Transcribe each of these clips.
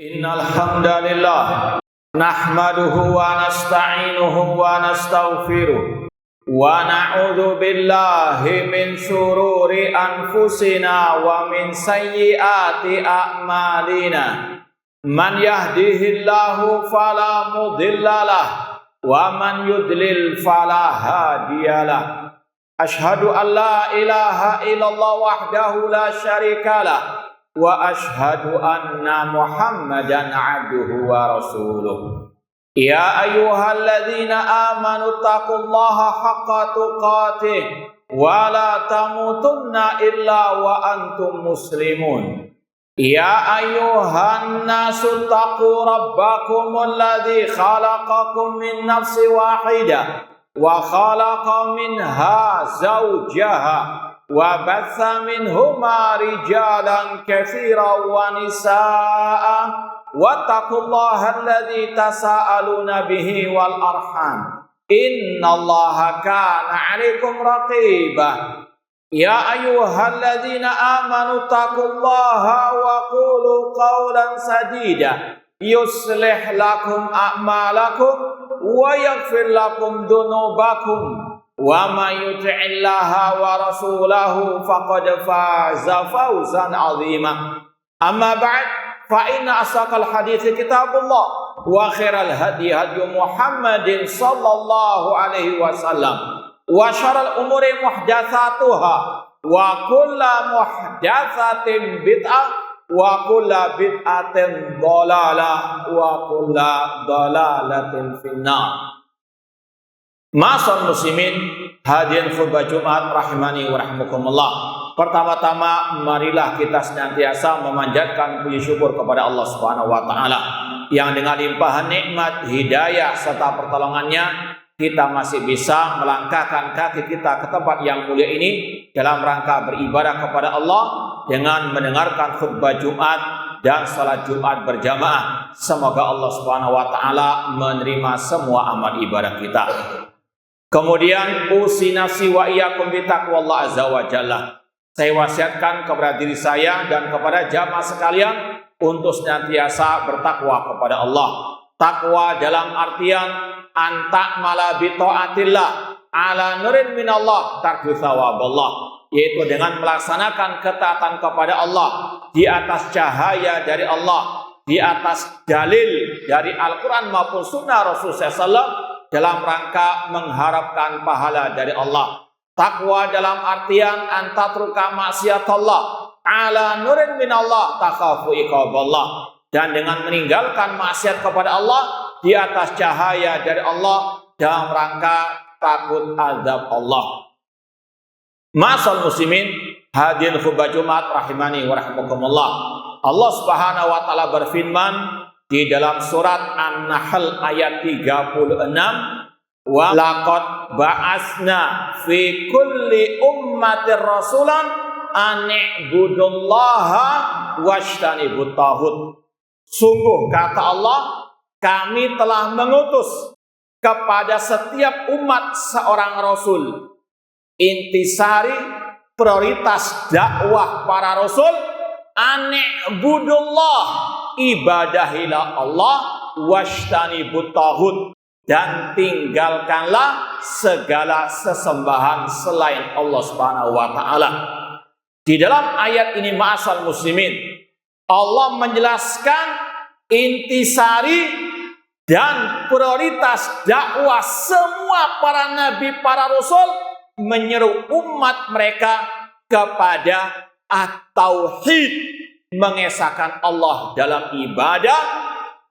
Innal hamdalillah nahmaduhu wa nasta'inuhu wa nastaghfiruh wa na'udzu billahi min shururi anfusina wa min sayyiati a'malina. Man yahdihillahu fala mudhillalah wa man yudlil fala hadiyalah. Ashhadu an la ilaha illallah wahdahu la syarikalah wa ashhadu anna Muhammadan abduhu wa rasuluh. Ya ayyuhalladzina amanu taqullaha haqqa tuqatih wa la tamutunna illa wa antum muslimun. Ya ayyuhan nasu taqu rabbakumul ladzi khalaqakum min nafsin wahidah wa khalaqa minha zawjaha wa batha minhuma rijalan katsiran wa nisaa wattaqullaha alladzi tasaaluna bihi wal arham innallaha kana 'alaikum raqiba. Ya ayyuhalladzina amanu taqullaha wa qulu qawlan sadida yuslih lakum a'malakum wa yaghfir lakum dhunubakum wa may yuti'illaha wa rasulahu faqad faza fawzan 'azima. Amma ba'd, fa inna asaqal hadithi kitabullah wa khairal hadi hadi Muhammadin sallallahu alaihi wasallam wa syarrul umuri muhdatsatuha wa kullu muhdatsatin bid'ah wa kullu bid'atin dhalalah wa kullu dhalalatin finnar. Ma'asal muslimin, hadirin khutbah Jumat rahimani wa rahmukumullah. Pertama-tama marilah kita senantiasa memanjatkan puji syukur kepada Allah Subhanahu wa taala yang dengan limpahan nikmat, hidayah serta pertolongannya kita masih bisa melangkahkan kaki kita ke tempat yang mulia ini dalam rangka beribadah kepada Allah dengan mendengarkan khutbah Jumat dan salat Jumat berjamaah. Semoga Allah Subhanahu wa taala menerima semua amal ibadah kita. Kemudian usi nafsi wa iyyakum bi taqwallah azza wa jalla. Saya wasiatkan kepada diri saya dan kepada jamaah sekalian untuk senantiasa bertakwa kepada Allah. Takwa dalam artian anta'mala bi taatillah ala nurin minallah tarju thawaballah, yaitu dengan melaksanakan ketaatan kepada Allah di atas cahaya dari Allah, di atas dalil dari Al-Quran maupun sunnah Rasulullah SAW dalam rangka mengharapkan pahala dari Allah. Takwa dalam artian antatruka maksiatallah ala nurin minallah takhafu iqaballah, dan dengan meninggalkan maksiat kepada Allah di atas cahaya dari Allah dalam rangka takut azab Allah. Ma'asal muslimin, hadirin khutbah Jumat rahimani wa rahmukumullah. Allah Subhanahu wa taala berfirman di dalam surat An-Nahl ayat 36, wa laqad ba'asna fi kulli ummatir rasulan an i'budullaha wajtanibut taghut. Sungguh kata Allah, kami telah mengutus kepada setiap umat seorang rasul. Intisari, prioritas dakwah para rasul, an i'budullah, ibadahilah Allah, wajtanibut taghut, dan tinggalkanlah segala sesembahan selain Allah Subhanahu wa taala. Di dalam ayat ini ma'asal muslimin, Allah menjelaskan intisari dan prioritas dakwah semua para nabi, para rasul, menyeru umat mereka kepada at-tauhid, mengesahkan Allah dalam ibadah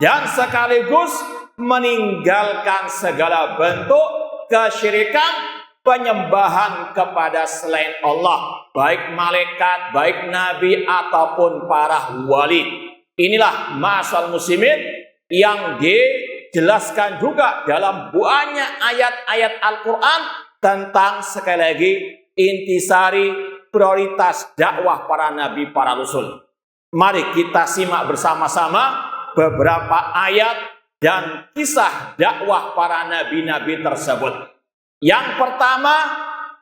dan sekaligus meninggalkan segala bentuk kesyirikan, penyembahan kepada selain Allah, baik malaikat, baik nabi ataupun para wali. Inilah ma'asal muslimin yang dijelaskan juga dalam banyak ayat-ayat Al-Quran tentang sekali lagi intisari, prioritas dakwah para nabi, para rasul. Mari kita simak bersama-sama beberapa ayat dan kisah dakwah para nabi-nabi tersebut. Yang pertama,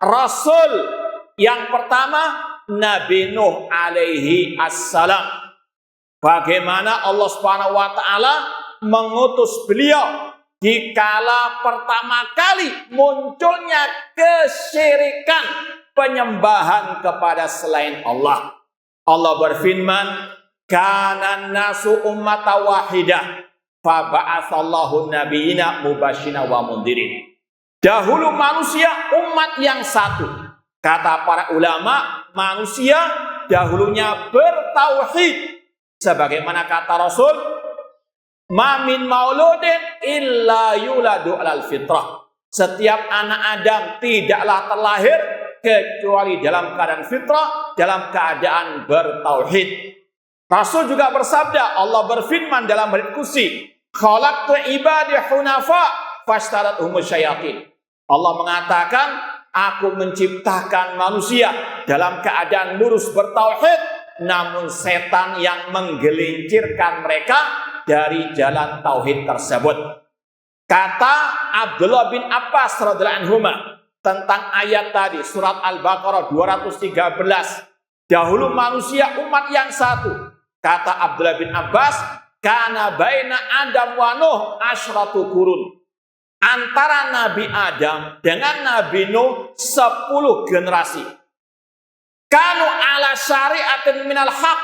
Rasul. Yang pertama, Nabi Nuh alaihi assalam. bagaimana Allah Subhanahu wa taala mengutus beliau di kala pertama kali munculnya kesyirikan, penyembahan kepada selain Allah. Allah berfirman, "Kana nasu ummatan wahidah, fa ba'atsallahu nabiyina mubasysyina wa mundhirin." Dahulu manusia umat yang satu. Kata para ulama, manusia dahulunya bertauhid. Sebagaimana kata Rasul, "Ma min mauludin illa yuladu 'alal fitrah." Setiap anak Adam tidaklah terlahir kecuali dalam keadaan fitrah, dalam keadaan bertauhid. Rasul juga bersabda, Allah berfirman dalam hadits qudsi, "Khalaqtu ibadi hunafa fashtarathum syayatin." Allah mengatakan, aku menciptakan manusia dalam keadaan lurus bertauhid, namun setan yang menggelincirkan mereka dari jalan tauhid tersebut. Kata Abdullah bin Abbas radhiyallahu anhu tentang ayat tadi, surat Al-Baqarah 213. Dahulu manusia umat yang satu. Kata Abdullah bin Abbas, kana baina Adam wa Nuh asyratu qurun. Antara Nabi Adam dengan Nabi Nuh 10 generasi. Kanu ala syariatin minal haq.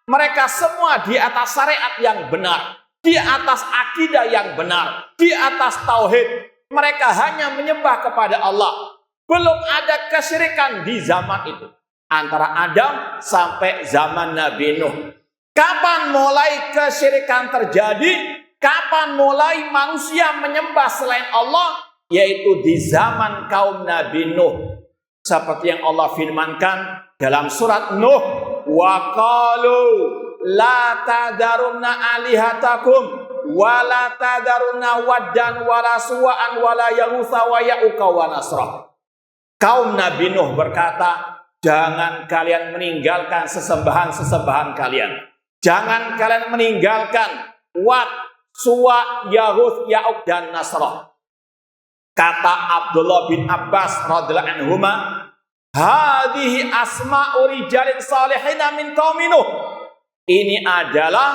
Mereka semua di atas syariat yang benar, di atas akidah yang benar, di atas tauhid. Mereka hanya menyembah kepada Allah. Belum ada kesyirikan di zaman itu. Antara Adam sampai zaman Nabi Nuh. Kapan mulai kesyirikan terjadi? Kapan mulai manusia menyembah selain Allah? Yaitu di zaman kaum Nabi Nuh. Seperti yang Allah firmankan dalam surat Nuh, wa qalu la tadarunna alihatakum wa la tadarunna waddan wa la suwa'an wa la yaghutsa wa ya'uqa wa nasra. Kaum Nabi Nuh berkata, jangan kalian meninggalkan sesembahan-sesembahan kalian. Jangan kalian meninggalkan Wad, Suwa, Yahud, Ya'uq, dan Nasrah. Kata Abdullah bin Abbas radhiyallahu anhu, hadhihi asma'u rijalin salihina min qaumi Nuh. Ini adalah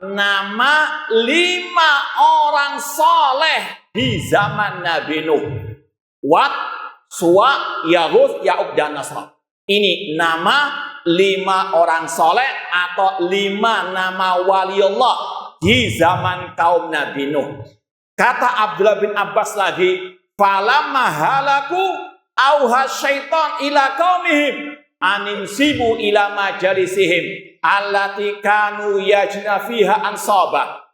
nama 5 orang saleh di zaman Nabi Nuh. Wad, Suwa, Yahud, Ya'uq, dan Nasrah. Ini nama 5 orang soleh atau 5 nama waliullah di zaman kaum Nabi Nuh. Kata Abdullah bin Abbas lagi, falamma halaku auha syaitan ila qaumihim aninsibu ila majalisihim allati kanu yajna fiha ansaba.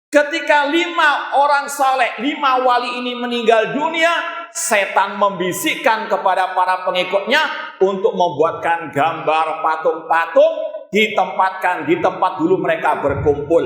Ketika 5 orang soleh, 5 wali ini meninggal dunia, setan membisikkan kepada para pengikutnya untuk membuatkan gambar patung-patung, ditempatkan di tempat dulu mereka berkumpul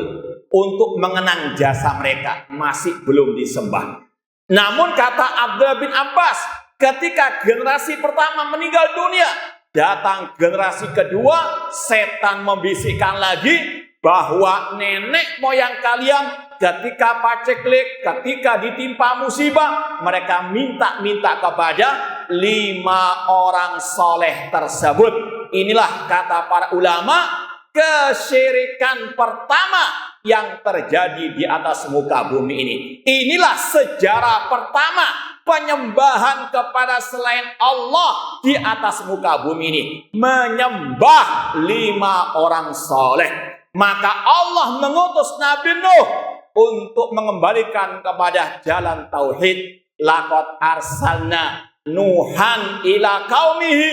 untuk mengenang jasa mereka, masih belum disembah. Namun kata Abdullah bin Abbas, ketika generasi pertama meninggal dunia, datang generasi kedua, setan membisikkan lagi bahwa nenek moyang kalian ketika paceklik, ketika ditimpa musibah, mereka minta kepada 5 orang soleh tersebut. Inilah kata para ulama, kesyirikan pertama yang terjadi di atas muka bumi ini. Inilah sejarah pertama penyembahan kepada selain Allah di atas muka bumi ini. Menyembah 5 orang soleh. Maka Allah mengutus Nabi Nuh untuk mengembalikan kepada jalan tauhid. Laqad arsalna Nuhan ila qaumihi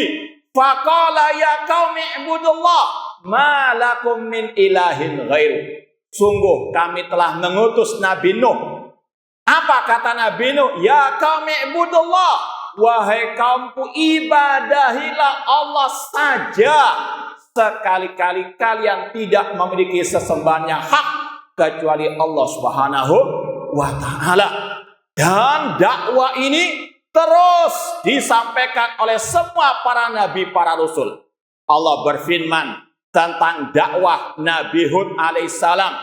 faqala ya qaumi ibudullah ma lakum min ilahin ghairu. Sungguh kami telah mengutus Nabi Nuh. Apa kata Nabi Nuh? Ya qaumi ibudullah, wahai kaumku ibadahilah Allah saja. Sekali-kali kalian tidak memiliki sesembahan yang hak kecuali Allah Subhanahu wa ta'ala. Dan dakwah ini terus disampaikan oleh semua para nabi, para rasul. Allah berfirman tentang dakwah Nabi Hud alaihissalam,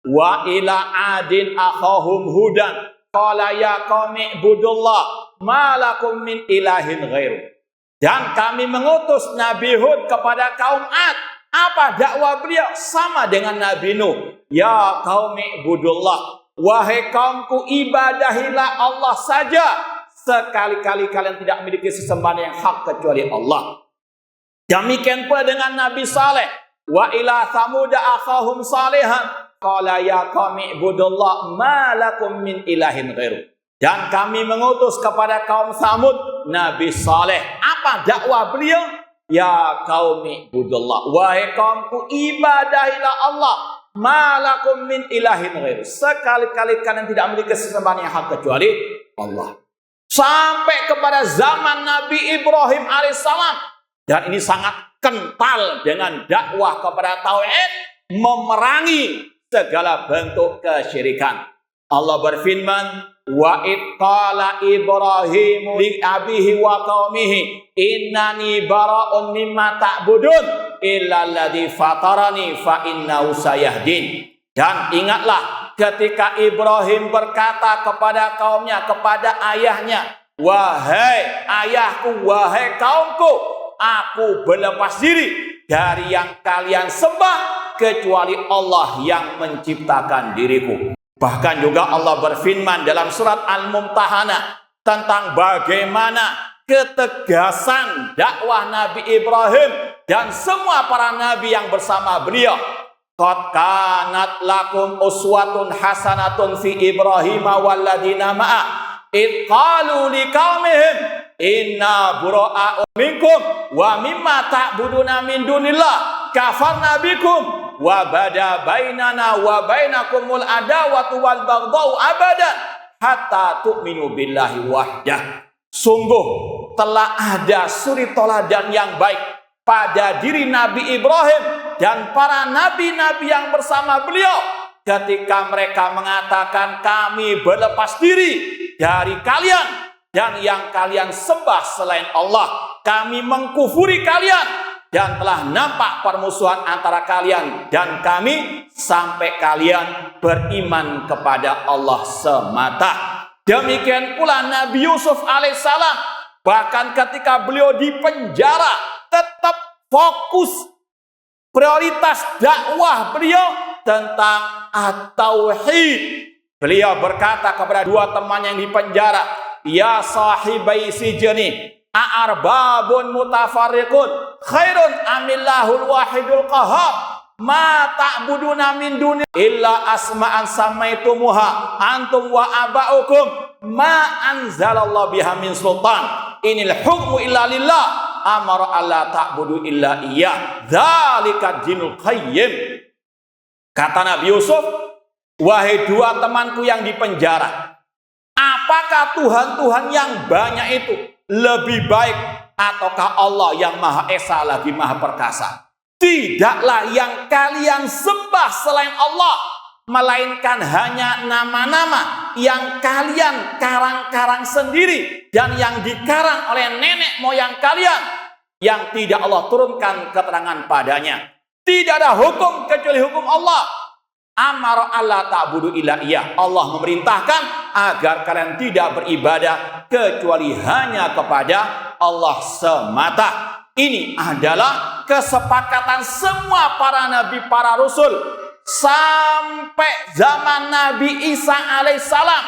wa ila adin akhahum hudan qala ya qaumi ibudullah ma lakum min ilahin ghairu. Dan kami mengutus Nabi Hud kepada kaum Ad. Apa dakwah beliau? Sama dengan Nabi Nuh. Ya qaumi ibudullah. Wahai kaumku, ibadahilah Allah saja. Sekali-kali kalian tidak memiliki sesembahan yang hak kecuali Allah. Demikian pula dengan Nabi Saleh. Wa ila Thamuda akhahum salihan. Qala ya qaumi ibudullah ma lakum min ilahin ghairu. Dan kami mengutus kepada kaum Thamud Nabi Saleh. Apa dakwah beliau? Ya qaumi ibudullah. Wahai kaumku, ibadahilah Allah. Ma lakum min ilahin ghairu. Sekali-kali kalian tidak memiliki sesembahan yang hak kecuali Allah. Sampai kepada zaman Nabi Ibrahim alaihissalam. Dan ini sangat kental dengan dakwah kepada tauhid, memerangi segala bentuk kesyirikan. Allah berfirman, wa id qala Ibrahim li abihi wa qaumihi innani bara'un mimma ta'budun illa alladzi fatarani fa innahu sayahdin. Dan ingatlah ketika Ibrahim berkata kepada kaumnya, kepada ayahnya, wahai ayahku, wahai kaumku, aku berlepas diri dari yang kalian sembah kecuali Allah yang menciptakan diriku. Bahkan juga Allah berfirman dalam surat Al-Mumtahanah tentang bagaimana ketegasan dakwah Nabi Ibrahim dan semua para nabi yang bersama beliau. Qad kanat lakum uswatun hasanatun fi Ibrahim walladzina ma'ah id qalu liqaumihim inna bura'a'u minkum wa mimma ta'buduna min dunillah kafarna bikum wa bada bainana wa bainakumul adawatu wal baghdau abadan hatta tu'minu billahi wahdah. Sungguh telah ada suri toladan yang baik pada diri Nabi Ibrahim dan para nabi-nabi yang bersama beliau ketika mereka mengatakan kami berlepas diri dari kalian dan yang kalian sembah selain Allah. Kami mengkufuri kalian dan telah nampak permusuhan antara kalian dan kami sampai kalian beriman kepada Allah semata. Demikian pula Nabi Yusuf alaihissalam, bahkan ketika beliau di penjara tetap fokus prioritas dakwah beliau tentang at-tauhid. Beliau berkata kepada dua teman yang di penjara, ya sahibai sijni a'arbabun mutafarriqun khairun amillahul wahidul qahhar ma ta'buduna min duni illa asma'an samaitumuha antum wa aba'ukum ma anzalallahu biha min sultan inil hukmu illa lillah amara alla ta'budu illa iyyah dzalika dinul qayyim. Kata Nabi Yusuf, wahai dua temanku yang di penjara, apakah Tuhan-Tuhan yang banyak itu lebih baik ataukah Allah yang Maha Esa lagi Maha Perkasa? Tidaklah yang kalian sembah selain Allah, melainkan hanya nama-nama yang kalian karang-karang sendiri dan yang dikarang oleh nenek moyang kalian yang tidak Allah turunkan keterangan padanya. Tidak ada hukum kecuali hukum Allah. Amara alla ta'budu illa iyyah. Allah memerintahkan agar kalian tidak beribadah kecuali hanya kepada Allah semata. Ini adalah kesepakatan semua para nabi, para rasul sampai zaman Nabi Isa alaihissalam.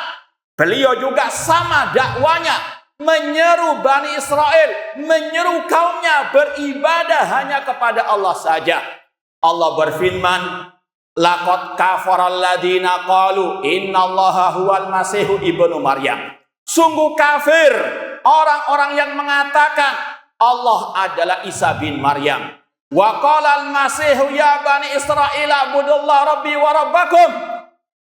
Beliau juga sama dakwanya, menyeru Bani Israel, menyeru kaumnya beribadah hanya kepada Allah saja. Allah berfirman, laqad kafaral ladzina qalu innallaha huwal masihu ibnu Maryam. Sungguh kafir orang-orang yang mengatakan Allah adalah Isa bin Maryam. Wa qala al-masihu ya bani Israil ibudullah rabbi wa rabbakum.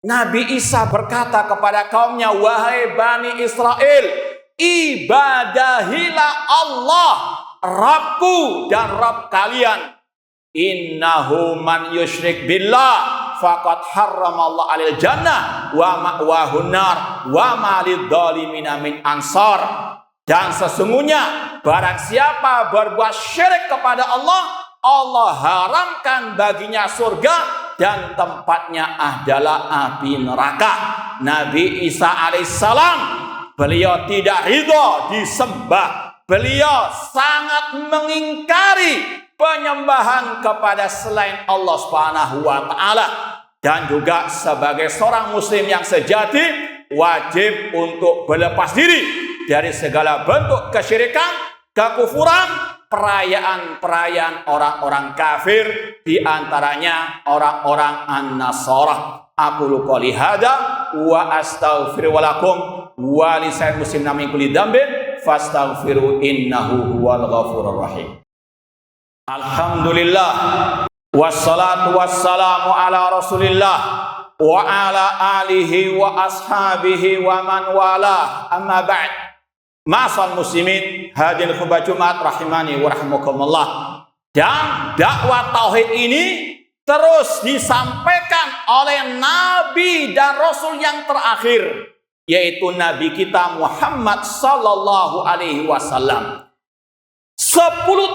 Nabi Isa berkata kepada kaumnya, wahai Bani Israel, ibadahilah Allah, Rabbku dan Rabb kalian. Innahu man yusyrik billah faqad harramallahu alil jannah wa ma'wahun nar wa ma lidzalimina min ansar. Dan sesungguhnya barang siapa berbuat syirik kepada Allah, Allah haramkan baginya surga dan tempatnya adalah api neraka. Nabi Isa alaihissalam, beliau tidak ridho disembah. Beliau sangat mengingkari penyembahan kepada selain Allah Subhanahu wa taala. Dan juga sebagai seorang muslim yang sejati wajib untuk berlepas diri dari segala bentuk kesyirikan, kekufuran, perayaan-perayaan orang-orang kafir, di antaranya orang-orang An-Nasara. Aqulu qouli hadza wa astaghfirullakum wa lisa'il muslimina min kulli dzambin fastaghfiru innahu huwal ghafurur rahim. Alhamdulillah wassalatu wassalamu ala Rasulillah wa ala alihi wa ashabihi wa man wala, amma ba'd. Ma'asal muslimin hadirin khutbah Jumat rahimani wa rahimakumullah. Dan dakwah tauhid ini terus disampaikan oleh nabi dan rasul yang terakhir, yaitu nabi kita Muhammad sallallahu alaihi wasallam. 10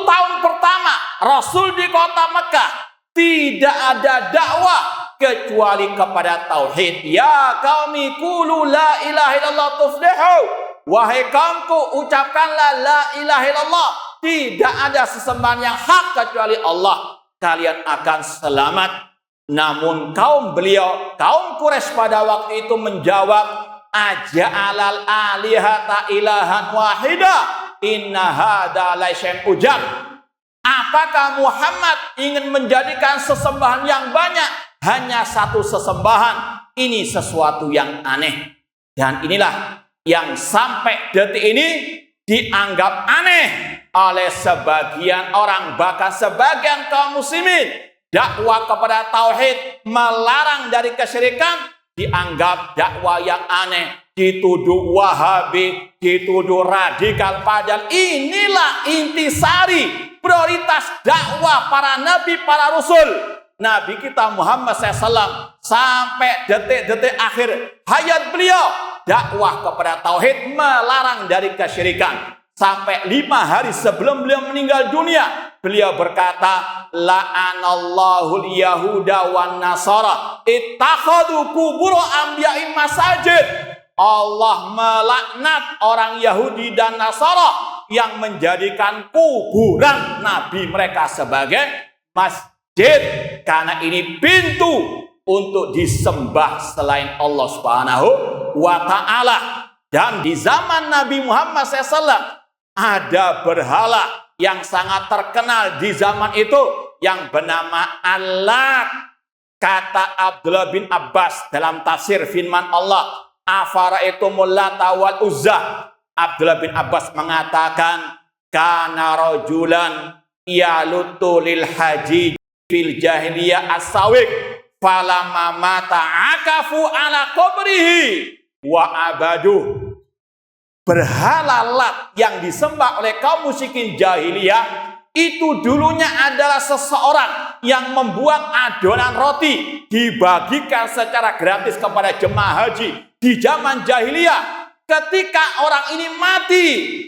tahun pertama Rasul di kota Mekah tidak ada dakwah kecuali kepada tauhid. Ya qaumi qulu la ilaha illallah tuflihu. Wahai kaumku, ucapkanlah la ilaha illallah. Tidak ada sesembahan yang hak kecuali Allah. Kalian akan selamat. Namun kaum beliau, kaum Quraisy pada waktu itu menjawab, aja'alal alihata ilahan wahida. Inna hada laisyan ujab. Apakah Muhammad ingin menjadikan sesembahan yang banyak hanya satu sesembahan? Ini sesuatu yang aneh. Dan inilah yang sampai detik ini dianggap aneh oleh sebagian orang, bahkan sebagian kaum muslimin. Dakwah kepada tauhid, melarang dari kesyirikan, dianggap dakwah yang aneh. Dituduh wahabi, dituduh radikal. Padahal inilah intisari prioritas dakwah para nabi, para rasul. Nabi kita Muhammad SAW sampai detik-detik akhir hayat beliau, dakwah kepada tauhid, melarang dari kesyirikan. Sampai 5 hari sebelum beliau meninggal dunia, beliau berkata, la'anallahul yahuda wan nasara ittakhadhu qubur anbiya'i masajid. Allah melaknat orang Yahudi dan Nasara yang menjadikan kuburan nabi mereka sebagai masjid, karena ini pintu untuk disembah selain Allah Subhanahu wa taala. Dan di zaman Nabi Muhammad SAW ada berhala yang sangat terkenal di zaman itu yang bernama Al-Lat. Kata Abdullah bin Abbas dalam tafsir firman Allah, afara'aitumul Lata wal Uzza. Abdullah bin Abbas mengatakan, kana rajulan yalutu lil haji fil jahiliyah as-sawiq falamma mata akafu ala qabrihi wa abaduh. Berhala Lat yang disembah oleh kaum musyrikin jahiliyah itu dulunya adalah seseorang yang membuat adonan roti dibagikan secara gratis kepada jemaah haji di zaman jahiliyah. Ketika orang ini mati,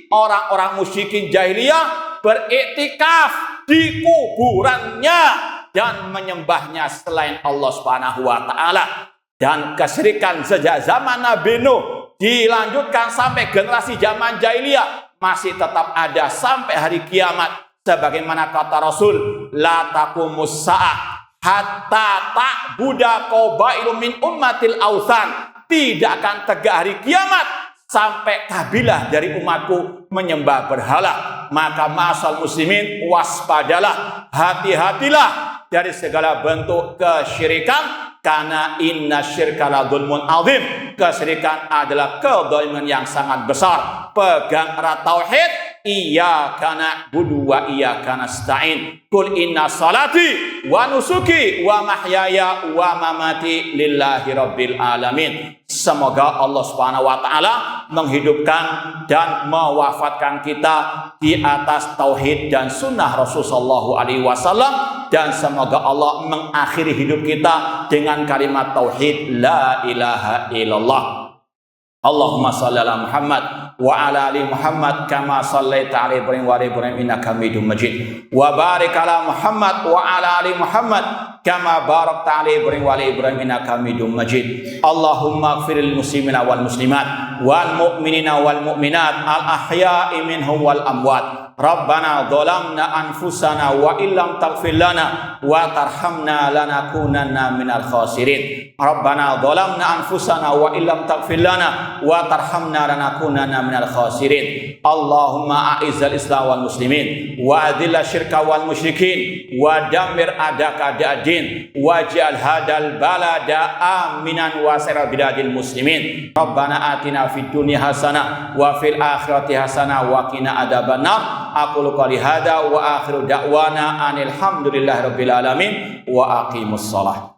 orang-orang musyrikin jahiliyah beriktikaf di kuburannya dan menyembahnya selain Allah Subhanahu wa taala. Dan kesyirikan sejak zaman Nabi Nuh dilanjutkan sampai generasi zaman jahiliyah masih tetap ada sampai hari kiamat. Sebagaimana kata Rasul, la taqumus sa'ah hatta ta'buda qabailu min ummatil awsan. Tidak akan tegak hari kiamat sampai kabilah dari umatku menyembah berhala. Maka ma'asal muslimin, waspadalah, hati-hatilah dari segala bentuk kesyirikan, karena inna syirka la dzulmun azim. Kesyirikan adalah kedzaliman yang sangat besar. Pegang erat tauhid, iyyaka na'budu wa iyyaka nasta'in. Qul inna salati wa nusuki wa mahyaya wa mamati lillahi rabbil alamin. Semoga Allah Subhanahu wa taala menghidupkan dan mewafatkan kita di atas tauhid dan sunnah Rasulullah sallallahu alaihi wasallam, dan semoga Allah mengakhiri hidup kita dengan kalimat tauhid la ilaha illallah. Allahumma shalli ala Muhammad wa ala ali Muhammad kama shallaita ala Ibrahim wa ala Ibrahim innaka Hamidum Majid. Wa barik ala Muhammad wa ala ali Muhammad kama barakta ala Ibrahim wa ala Ibrahim innaka Hamidum Majid. Allahumma ighfiril muslimina wal muslimat wal mu'minina wal mu'minat al ahya'i minhum wal amwat. Rabbana dzalamna anfusana wa illam taghfir lana wa tarhamna lanakunanna minal khasirin. Rabbana dzalamna anfusana wa illam taghfir lana wa tarhamna lanakunanna minal khasirin. Allahumma a'izzal islam wal muslimin wa adhilla syirka wal musyrikin wa dammir adaka da'din waj'al hadal balada aminan wa sa'ira biladil muslimin. Rabbana atina fid dunya hasanah wa fil akhirati hasanah wa qina adzabannar. Aqulu qouli hadza wa akhiru da'wana anil hamdulillahi rabbil alamin wa aqimus shalah.